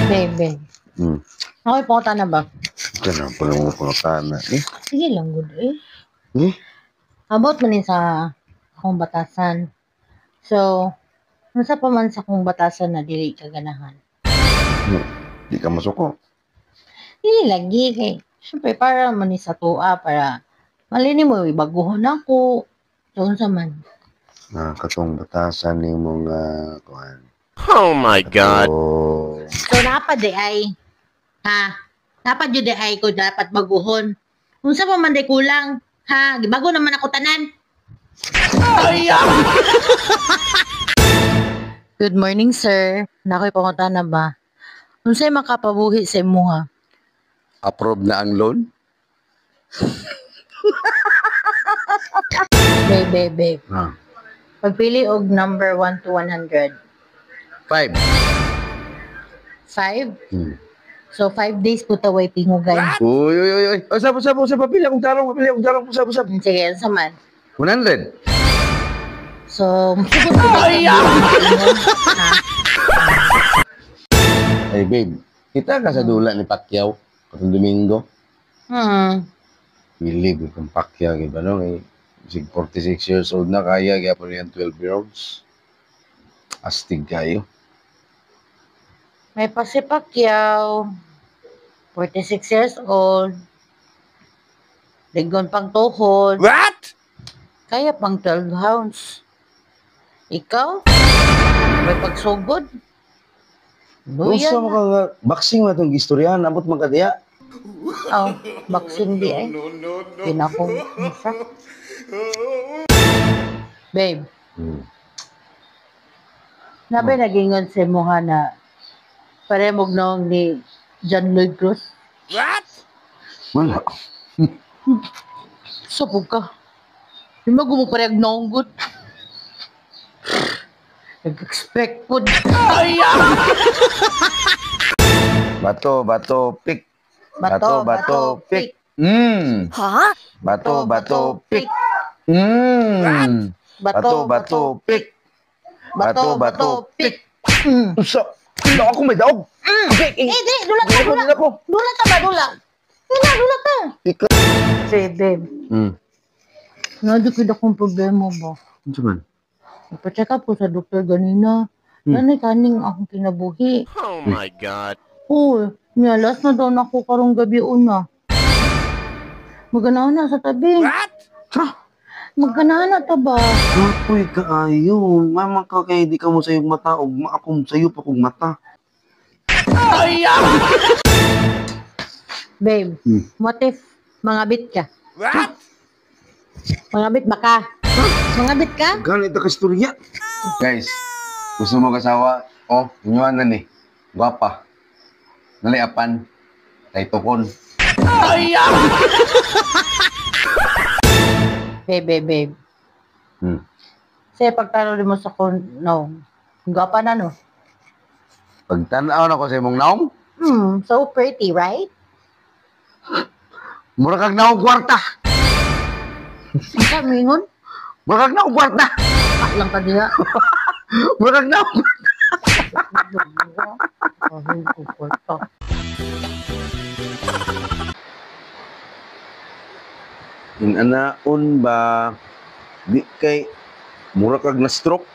Bebe. Okay, punta na ba? Ganun po lang punta na. Sige lang, good About man sa akong batasan. So, nasa pa man sa akong batasan na dili ka ganahan. Di ka masuko. Dili lagi kay syempre para man sa tuwa para malini mo ibaguhon ako. Doon sa man. Katong batasan ni mga kuhan. Oh my God. So, napad ay napad yun ay ko dapat baguhon. Kung sa pa man di kulang, gibago naman ako tanan. Good morning, sir. Nakoy pangunta na ba? Unsay makapabuhi sa imuha? Approve na ang loan? Babe. Pagpili og number 1 to 100. 5. 5? So, 5 days po taway pingugan. Uy. Sabo. Pili akong tarong. Sabo. Sige, sa man. 100. So, masugod ko Hey, babe. Kita ka sa dula ni Pacquiao. Katong Domingo. Pili kung Pacquiao. Diba no? 46 years old na kaya. Kaya po niyan 12-year-olds. Astig kayo. May pa si Pacquiao. 46 years old. Ligon pang tuhod. What? Kaya pang 12 rounds. Ikaw? May pagsugod? Gusto mo ka nga, boxing na itong istoryahan, abot magkadiya. Boxing di ay. Pinakong isa. Babe. Nabay nagingon sa imuha na paremog noong ni John Lloyd Cruz. What? Wala. Sabog ka. Di mo gumupareg noong good. Nag-expect po. Bato, pick. Bato, pick. Ha? Bato, pick. Bato, pick. Bato, pick. Usa. Hindi ako may daog. Dulat ka. Dulat ka. Ikaw. Say, babe. Nadikid akong problema ba? Ano man? Ipacheck up ko sa doktor ganina. Nanay kaning akong kinabuhi. Oh my God. Nialas na daw na ako karong gabi una. Maganahan na sa tabi. What? Maganahan na ta ba? Apoy kaayo. Mama ka kaya di ka mo sayong mata o akong sayo pa kong mata. Babe, what if mangabit ka? What? Mangabit ba ka? Mangabit ka? Ganit ka istorya. Guys, gusto mo kasawa? Inyuan na ni. Guwapa. Naliapan. Kay tukon. Babe. Say, pagtalo mo sa no. Gapa na, no? Pagtanaw na ko sa imong naong, So pretty, right? mura kag naong kwarta. Ika, mingon? Mura kag naong kwarta. Lang ka diha. Mura kag naong kwarta. Inanaon ba di kay mura kag na stroke?